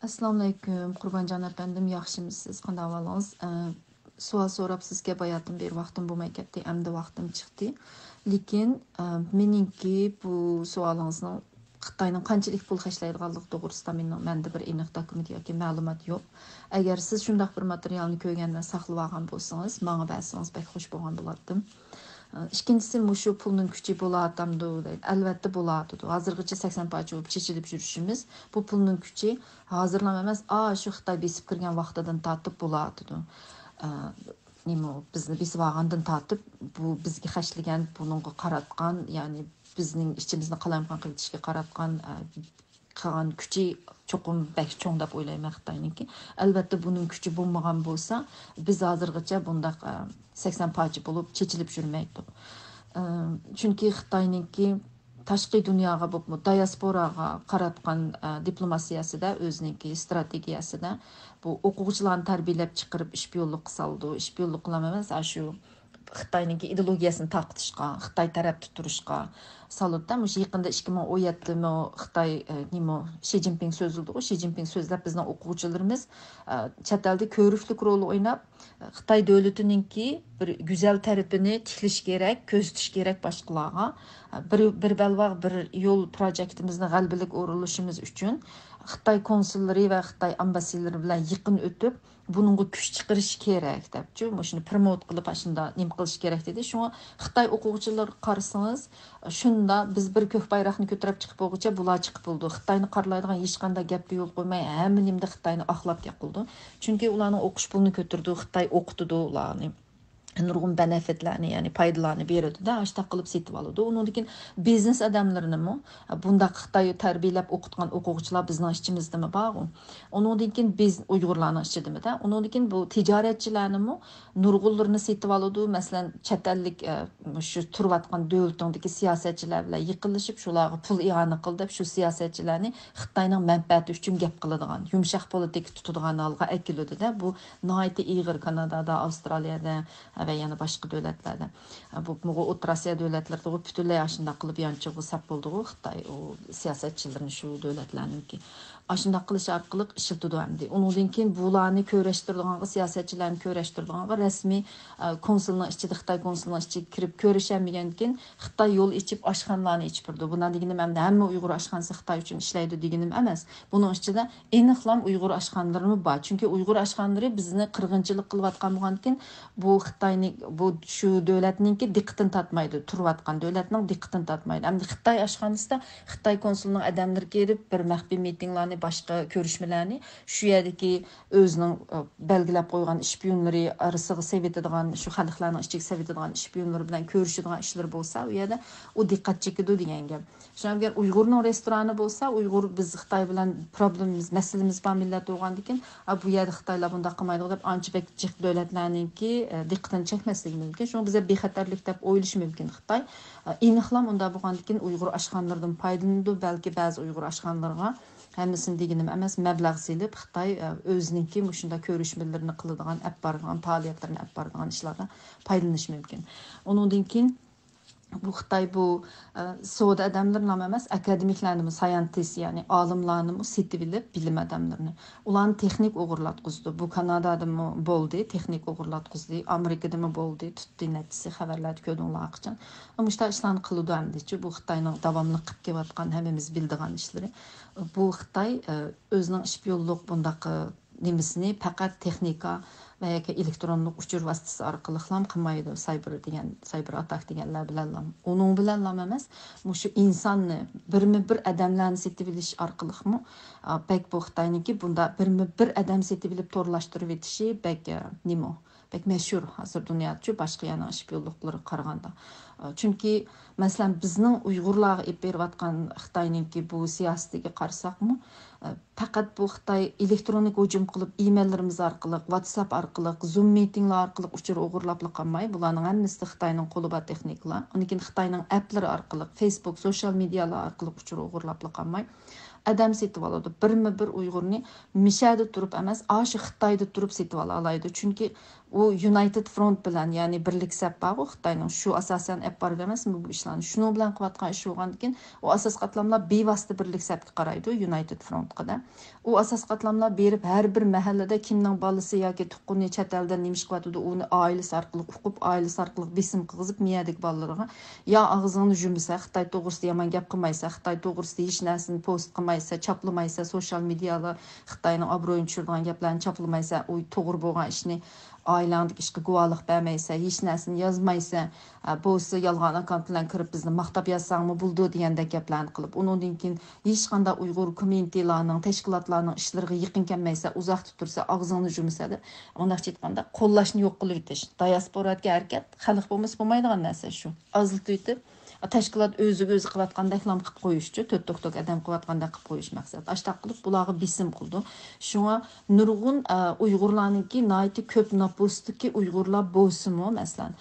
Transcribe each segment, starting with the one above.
Assalomu alaykum, Qurbanjon apandim, yaxshimisiz? Qanday ahvolingiz? Savol so'rab sizga bayatdan beri vaqtim bo'lmay ketdi, endi vaqtim chiqdi. Lekin meningki bu savolingizni Xitoyning qanchalik pul xarjlaydiganligi to'g'risida menda bir aniq dokument yoki ma'lumot yo'q. Agar siz shundaq bir materialni ko'rgandan saqlab olgan bo'lsangiz, menga bersangiz bek xush bo'lgan bo'lardim. İkincisi muşu pulun küçüğü bulatamdı. Elbette buladı. Hazırgıça 80 parça olup çeşilip yürüşümüz. Bu pulun küçüğü hazırlamamız. Şu Xitay besip kirgen vaqtadan tatıp buladı. Nima bizni besip algandan tatıp bu bizga xaşlagan bununla qaratgan, yani bizning içimizni qalamgan qilib ishga qaratgan qilgan kuchi cho'qim bak cho'ng deb o'ylayman Xitoyniki. Albatta buning kuchi bo'lmagan bo'lsa, biz hozirgacha bundaq 80 parcha bo'lib chechilib yurmaydi. Chunki Xitoyniki tashqi dunyoga bo'lib diasporaga qaratgan diplomasiyasida o'zining strategiyasida bu o'quvchilarni tarbiyalab chiqarib ishbiyonlik qildi. Ishbiyonlik qilamiz shu Xitoyning ideologiyasini taqtishga, Xitoy tarafda turishga salutda mush yaqinda 2017 Xitoy nima Xi Jinping so'zildi. Xi Jinping so'zlab bizning o'quvchilarimiz chet elda ko'riklik rol o'ynab Xitoy davlatiningki bir go'zal tarafini tiklash kerak, ko'zitish kerak boshqalarga. Bir balvoq bir yo'l projektimizni g'albalik o'rinlashimiz uchun Xitoy konsullari va Xitoy ambassadorlari bilan yaqin o'tib bununla kuch chiqarish kerak debchi, shuni promote qilib shunda nima qilish kerak dedi. Shunga Xitoy o'quvchilar qarasangiz, shunda biz bir ko'k bayroqni ko'tarib chiqib bo'lguncha bular chiqib bo'ldi. Xitoyni qarlaydigan hech qanday gapga yo'l qo'ymay, hamma nimda Xitoyni oqlab qildi. Chunki ularning o'qish pulini ko'tardi, Xitoy o'qitdi ularni. Nurg'un benefitlarni, ya'ni foydalarni beradi-da, ashta qilib setib oladi. Undan biznes odamlarini bundaq Xitoy tarbiyalab o'qitgan o'quvchilar bizning ichimizdami bor. Undan biz Uyg'urlarning ichidami-da. Undan bu tijoratchilarni nurg'unlarni setib oladi. Masalan, chet ellik shu turayotgan davlatdagi siyosatchilar bilan yiqilishib, shularga pul i'ona qilib, shu siyosatchilarni Xitoyning manfaati uchun gap qiladigan, yumshoq politika tutadigan holga akiladi-da. Bu nihoyatda ig'ir Kanadada, Avstraliyada ve yana başka devletlerde. Bu O'rta Osiyo devletlerinde o bütünlüğü aşında kılıp yançığı sap bulduğu Xitay o siyasetçilerin şu devletlerinki. Aşında qilish orqali ishiltidi hamdi. Undan keyin bularni ko'rishtiradigan, siyosatchilarni ko'rishtiradigan rasmiy konsulning ichida, Xitoy konsulning ichiga kirib ko'rishamangan keyin Xitoy yo'l ichib oshxonalarni ichib turdi. Bundan deganim hamma Uyg'ur oshxonasi Xitoy uchun ishlaydi deganim emas. Buning ichida aniqlam Uyg'ur oshxonalari bor. Chunki Uyg'ur oshxonalari bizni qirg'inchilik qilayotgan bo'lgan keyin bu Xitoyning bu shu davlatningki diqqatini tatmaydi. Turayotgan davlatning diqqatini tatmaydi. Hamda Xitoy oshxonasida Xitoy konsulining odamlari kelib bir maxfiy mitinglarni başqa ko'rishmalarni shu yerdagi o'zining belgilab qo'ygan ishbiyonlari arasida sevadigan, shu xalqlarning ichiga sevadigan ishbiyonlar bilan ko'rishadigan ishlar bo'lsa, u yerda u diqqat chekadi degan gap. Shunga agar Uyg'urning restorani bo'lsa, Uyg'ur biz Xitoy bilan problemimiz, masalamiz bor millat bo'lgandan keyin, bu yerda Xitoylar bunday qilmaydi deb ancha bek jiq davlatlarningki diqqatini chekmasligi mumkin. Shunga bizga bexatarlik deb o'ylash mumkin Xitoy. Aniqlam unda bo'lgandan keyin Uyg'ur oshxonalaridan foydalanadi, balki ba'zi Uyg'ur oshxonalarga hammasini deganim emas, mablag' silib Xitoy o'zininki shunda ko'rishmalarini qiladigan, olib boradigan faoliyatlarni olib boradigan ishlarga foydalanish mumkin. Undan keyin bu Xitoy bu savdo odamlarini emas, akademiklarni, scientist, ya'ni olimlarni setib olib, bilim odamlarini ularni texnik o'g'irlatqizdi. Bu Kanadadami bo'ldi, texnik o'g'irlatqizdi, Amerikadami bo'ldi, tutdi natisi xabarlarni ko'rdinglar qachon. Ammo shu ishlarni qiladi hamdichi, bu Xitoyning davomli qilib kelayotgan hammamiz bildigan ishlari. Bu Xitoy o'zining ishbiyonlik bundaq nimasini faqat texnika va yoki elektronlik uchur vositasi orqali ham qilmaydi. Cyber attack deganlar bilan. Uning bilan emas, shu insonni bir odamlarni setib olish orqali ham bek bu Xitoyniki bunda bir odam setib olib to'rlashtirib etishi bek nima? Bek mashhur hozir dunyoda boshqa yana ishbiyonliklari qaraganda. Chunki masalan bizning Uyg'urlarga ib berayotgan Xitoyningki bu siyosatiga qarasaqmi, faqat bu Xitoy elektronik hujum qilib, e-maillarimiz orqali, WhatsApp orqali, Zoom meetinglar orqali uchur o'g'irlab qolmay, bularning hammasi Xitoyning qo'li bor texnikalar. Undan keyin Xitoyning applari orqali, Facebook, social medialar orqali uchur o'g'irlab qolmay, adam setib oladi. Bir Uyg'urni mishada turib emas, shu Xitoyda turib setib olaydi. Chunki u United Front bilan, ya'ni birlik sap bor Xitoyning, shu asosan olib borib emasmi bu ishlarni. Shuning bilan qilayotgan ish bo'lgandan keyin u asos qatlamlar bevosita birlik sapga qaraydi United Frontga. U asos qatlamlar berib har bir mahallada kimning bolasi yoki tuqquni chet elda nima ish qilyotdi, uni oilasi orqali uqib, oilasi orqali besim qilib miyadik bolalarga yo og'zingni yumsa, Xitoy to'g'risida yomon gap qilmaysa, Xitoy to'g'risida hech narsani post qilmaysa, chaplamaysa, sosyal medyada Xitoyning obro'yini tushiradigan gaplarni chaplamaysa, u to'g'ri bo'lgan ishni oilandagi ishga guvohlik bermaysa, hech narsani yozmaysa, bo'lsa yolg'on akkaunt bilan kirib bizni maqtab yozsangmi bo'ldi degandek gaplarni qilib, undan keyin hech qanday Uyg'ur kommunitilarning, tashkilotlarning ishlariga yaqin kelmaysa, uzoq tursa, og'zini yumsada, undaqcha aytganda qo'llashni yo'q qilib o'tish. Diasporaga harakat xalq bo'lmasa bo'lmaydigan narsa shu. Ozlik etib tashkilot o'ziga o'zi qilayotgandek qilib qo'yishchi, to'rt adam qilayotgandek qilib qo'yish maqsad. Ashta qilib bularga bisim qildi. Shunga nurg'un Uyg'urlarningki nayti ko'p napustiki Uyg'urlar bo'lsinmi, masalan,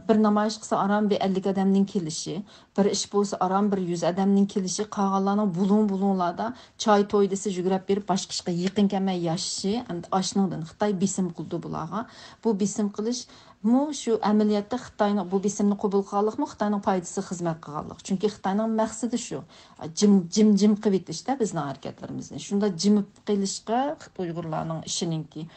bir namoyish qilsa aram bir 50 odamning kelishi, bir ish bo'lsa aram bir 100 odamning kelishi, qolganlarning bulun-bulunlarda choy to'y desa yugurib berib boshqa ishga yaqin kelmay yashashi, oshningdan Xitoy bisim qildi bularga. Bu bisim qilish shu amaliyotda Xitoyning bu bisimni qabul qilganlikmi, Xitoyning foydasi xizmat qilganlik. Chunki Xitoyning maqsadi shu. Jim qilib etishda bizning harakatlarimizni. Shunda jimib qilishga Uyg'urlarning ishininki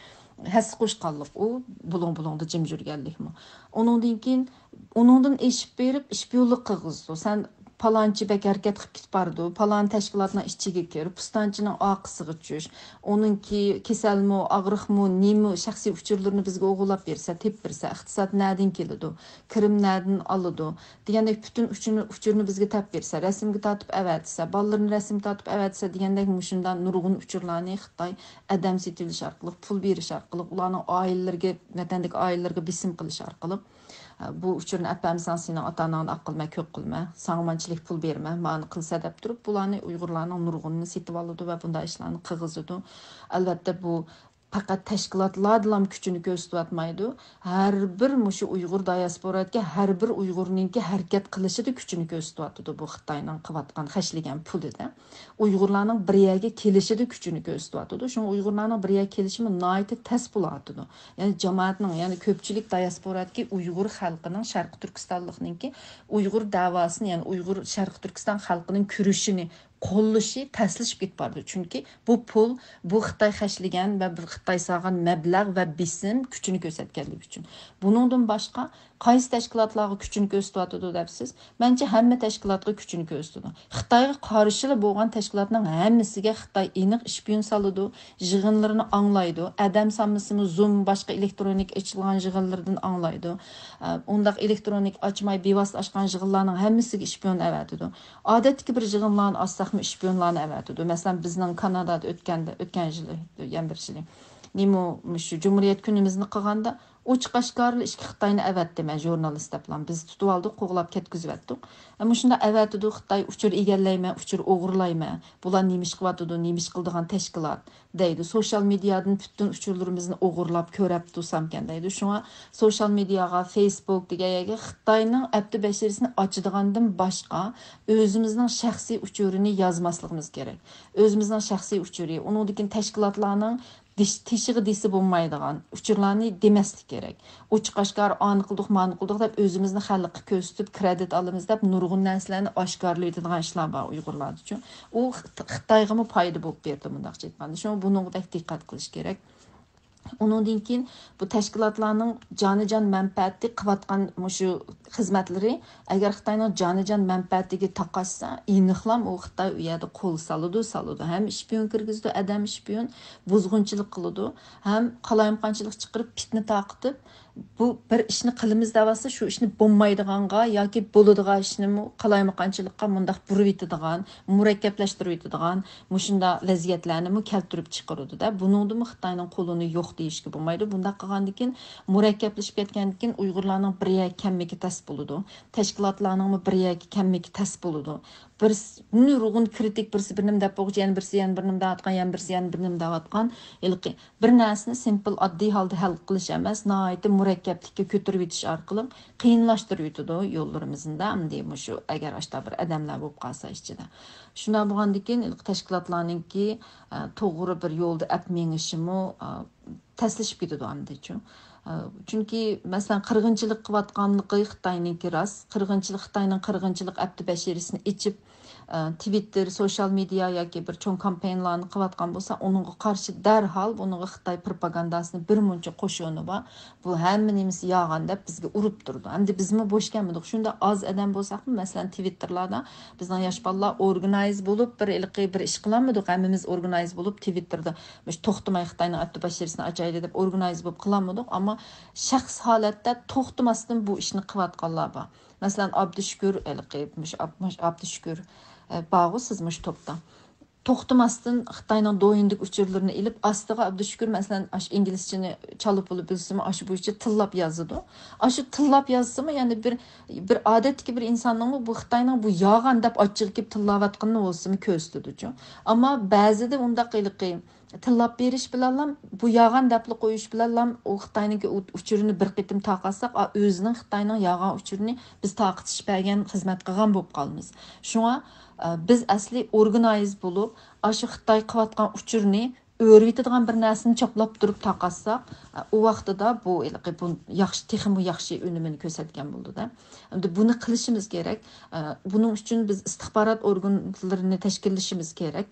has qo'shqanlik, u bulon-bulonda jim yurganlikmi. Undan keyin uningdan eshib berib ishbiyonlik qilg'izdi. Sen palonchi bek harakat qilib ketib bordi, palon tashkilotning ichiga kirib, pustanchining oqisiga tushish, uningki kasalmi, og'riqmi, nima shaxsiy uchurlarni bizga o'g'irlab bersa, tep bersa, iqtisod nadin keladi, kirim nadin oladi, degandek butun uchurni bizga tap bersa, rasmga tortib avatsa, bolalarni rasm tortib avatsa degandek shundan nurg'un uchurlarni Xitoy adam setilish orqali, pul berish orqali, ularning oilalariga, vatandagi oilalarga bisim qilish orqali bu uchurni apamsan seni ota-onangni aqilma, ko'p qilma, sog'monchilik pul berma, ma'ni qilsa deb turib, bularni Uyg'urlarning nurg'unini setib oladi va bunday ishlarni qilg'izadi. Albatta bu faqat tashkilotlardan kuchini ko'rsatmaydi. Har bir mushu Uyg'ur diasporasiga har bir Uyg'urninki harakat qilishida kuchini ko'rsatadi bu Xitoyning qilayotgan xashlagan pulida. Uyg'urlarning bir yerga kelishida kuchini ko'rsatadi. Shu Uyg'urlarning bir yerga kelishimi nihoyatda tez bo'ladi. Ya'ni jamoatning, ya'ni ko'pchilik diasporasiga Uyg'ur xalqining Sharq Turkistonlikninki Uyg'ur davosini, ya'ni Uyg'ur Sharq Turkiston xalqining kurashini qo'llashi taslishib ketibdi. Chunki bu pul, bu Xitoy xashlagan va bu Xitoy sog'an mablag' va bisim kuchini ko'rsatganligi uchun. Buningdan boshqa qaysi tashkilotlarga kuchini ko'rsatyapti debsiz? Mencha hamma tashkilotga kuchini ko'rsatadi. Xitoyga qarshi bo'lgan tashkilotning hammasiga Xitoy aniq ishpiyon soladi, yig'inlarini anglaydi, adam sanmasini Zoom boshqa elektronik ochilgan yig'inlardan anglaydi. Undaq elektronik ochmay bevosita ochgan yig'inlarning hammasiga ishpiyon avatadi. Odatdagi bir yig'inlarni assaqmi ishpiyonlarni avatadi. Masalan, bizning Kanadada o'tgan yili, yana bir yil nima shu Cumhuriyet kunimizni qilganda ochiq oshkorli ishga Xitoyni avatdi, men jurnalist bilan biz tutib oldik, qo'g'lab ketkizib. Ammo shunda avatdi Xitoy uchur egallayman, uchur o'g'irlayman. Bular nima ish qilyapti, nima ish qildigan tashkilot deydi. Sosyal mediadan butun uchurlarimizni o'g'irlab ko'rib tursam ekan deydi. Shunga sosyal mediaga, Facebook degaga Xitoyning abdi bashirisini ochadigandan boshqa o'zimizning shaxsiy uchurini yozmasligimiz kerak. O'zimizning shaxsiy uchuri, uningdagi tashkilotlarning teshig'i desi bo'lmaydigan uchurlarni demaslik kerak. Ochiq oshkor ani qildik, ma'ni qildik deb o'zimizni xalqqa ko'rsatib kredit olamiz deb nurg'un narsalarni oshkorlaydigan ishlar bor Uyg'urlar uchun. U Xitoyga foyda bo'lib berdi bundaqcha aytganda. Shu bunga diqqat qilish kerak. Undan keyin bu tashkilotlarning jonijon manfaati qilayotgan shu xizmatlari agar Xitoyning jonijon manfaatiga taqashsa, aniqlam u Xitoy u yerda qo'l soladi. Ham ishpiyon kirgizdi, adam ishpiyon, buzg'unchilik qiladi, ham qalayimqonchilik chiqarib fitna taqitib, bu bir ishni qilamiz davasa shu ishni bo'lmaydiganga yoki bo'ladigan ishni qalayimqonchilikqa mundaq burib etadigan, murakkablashtirib etadigan mushunda vaziyatlarni keltirib chiqaradi-da. Buningda Xitoyning qo'lini yo'q deyishga bo'lmaydi. Bunda qilgandan keyin murakkablashib ketgandan keyin Uyg'urlarning bir yer kammigi tas bo'ladi. Tashkilotlarning bir yer kammigi tas bo'ladi. Bir nurg'un kritik birsi bir nim deb bo'g'chi, yana birsi yana bir nim da'vatgan, yana birsi yana bir nim da'vatgan. Ilqi bir narsani simple oddiy holda hal qilish emas, nihoyatda murakkablikka ko'tarib etish orqali qiyinlashtirib yetadi yo'llarimizda. Endi shu agar ashta bir odamlar bo'lib qolsa ichida. Shunday bo'lgandan keyin tashkilotlarningki to'g'ri bir yo'lda ap mengishimi taslishib ketadi endi-chu. Chunki masalan qirg'inchilik qilayotganligi Xitoyninki rost, Xitoyning qirg'inchilik abdi bashirisini ichib Twitter, sosyal media yoki bir cho'ng kampanyalarni qilayotgan bo'lsa, uningga qarshi darhol buningga Xitoy propagandasini bir muncha qo'shini bor. Bu hamma nimasi yolg'on deb bizga urib turdi. Endi bizmi bo'sh kelmadik. Shunda oz odam bo'lsak-mi, masalan Twitterlarda bizning yosh bolalar organize bo'lib bir ish qilamidik. Hammamiz organize bo'lib Twitterda to'xtamay Xitoyning abdi bashirisini ajayli deb organize bo'lib qilamidik, ammo shaxs holatda to'xtamasdan bu ishni qilayotganlar bor. Masalan Abdushukur Abdushukur bağlı sızmış topda. Toxtamasdan Xitayning doyindik uçurlarını ilib astığa Abdushukur mesela İngilizceni çalıp olup bilsimi aşı bu işi tillap yazıdı. Aşı tillap yazdı mı yani bir adet ki bir insanın bu Xitayning bu yağan dep açılıp kep tillavatqanı olsun köstüdü. Ama bazıda onda qıylıqı tillap beriş bilan bu yağan depli qo'yish bilan o Xitoyning uçurunu bir qitim taqasak, o'zining Xitoyning yağan uçurunu biz taqitish bergan xizmat qilgan bo'lib qolamiz. Shunga biz asli organize bo'lib, aşı Xitoy qilayotgan uçurni o'rgitadigan bir narsani choplab turib taqasak, o vaqtida bu yaxshi texmi yaxshi unumini ko'rsatgan bo'ldi-da. Endi buni qilishimiz kerak. Buning uchun biz istixborot organlarini tashkillashimiz kerak.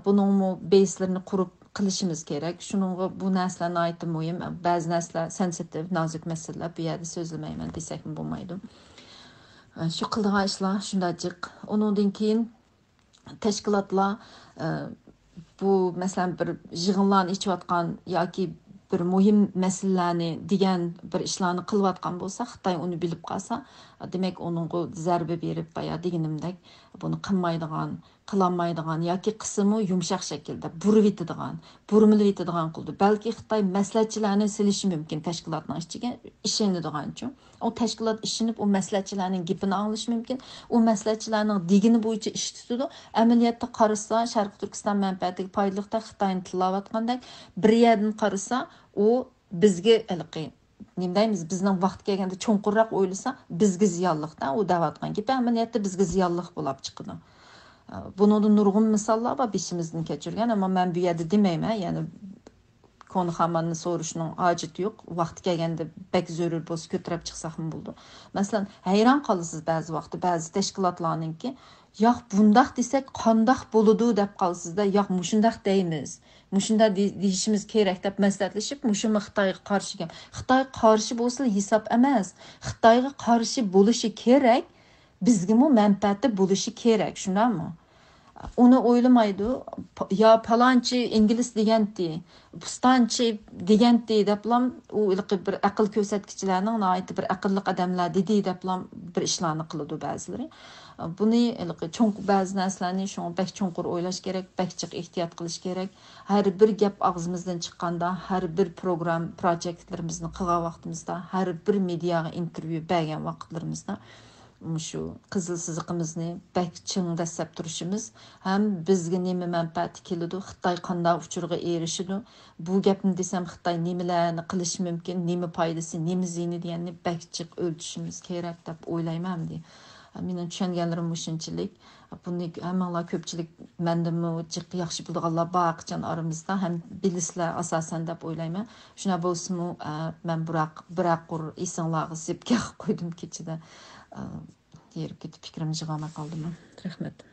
Buning base'larini qurib qilishimiz kerak. Shuningga bu narsalarni aytib muhim. Ba'zi narsalar sensitiv, nozik masalalar bu yerda so'zlamayman desak bo'lmaydi. Shu qildigan ishlar shundajik. Undan keyin tashkilotlar bu masalan bir yig'inlarni ichayotgan yoki bir muhim masalalarni degan bir ishlarni qilayotgan bo'lsa, Xitoy uni bilib qolsa, demak uningga zarba berib baya deganimdek buni qilmaydigan, qilolmaydigan yoki qismi yumshoq shaklda burib etadigan qildi. Balki Xitoy maslahatchilarni silishi mumkin tashkilotning ichiga ishonadigancha. O tashkilot ishinib, o maslahatchilarning gapini anglishi mumkin. O maslahatchilarning degini bo'yicha ish tutadi. Amaliyotda qarasa, Sharq Turkiston manfaatiga foydaliqda Xitoyni tilayotgandek bir yerdan qarasa, o bizga nima deymiz, bizning vaqt kelganda cho'nqurroq o'ylasa, bizga ziyonliqda u davatgan gap amaliyotda bizga ziyonliq bo'lib chiqadi. Bunun nurg'un misollar bor beshimizdan kechirgan, ammo men bu yerda demayman, ya'ni konu hamanını soruşunun acıtı yok. Vaqti kelganda bek zörür bo'lsa ko'tarib chiqsaq ham bo'ldi. Masalan, hayron qolasiz ba'zi vaqtda ba'zi tashkilotlarningki, yo'q bundaq desak qandaq bo'ladi deb qolsizda, yo'q mushundaq deymiz. Mushunda deyishimiz kerak deb maslahatlashib, mushumi Xitoyga qarshi ekan. Xitoy qarshi bo'lsa hisob emas. Xitoyga qarshi bo'lishi kerak, bizga mu manfaati bo'lishi kerak, shundami? Onu o'ylamaydi. Ya palanchi ingliz deganti, pustonchi deganti deblam u bir aql ko'rsatkichlarning noiti bir aqlli odamlar dedi deblam bir ishlarni qiladi ba'zilari. Buni ba'zi narsalarni shu bak chunqur o'ylash kerak, bakchiq ehtiyot qilish kerak. Har bir gap og'zimizdan chiqqanda, har bir program, proyektlarimizni qilgan vaqtimizda, har bir mediaga intervyu bergan vaqtlarimizda şu qizil siziqimizni bak ching dastlab turishimiz ham bizga nima manfaati keladi, Xitoy qanday uchurga erishidi, bu gapni desam Xitoy nimalarni qilish mumkin, nima foydasi, nima ziyni deganni bakchiq o'lchishimiz kerak deb o'ylayman de. Mening tushunganlarim shunchalik. Buni hammalar ko'pchilik mendimi jiq yaxshi bilganlar baqchan aramizda ham bilislar asosan deb o'ylayman. Shuna bo'lsa-mu, men biroq esinglarga zepga qo'ydim kechida. Yerib ketib fikrimni jig'amay qoldim. Rahmat.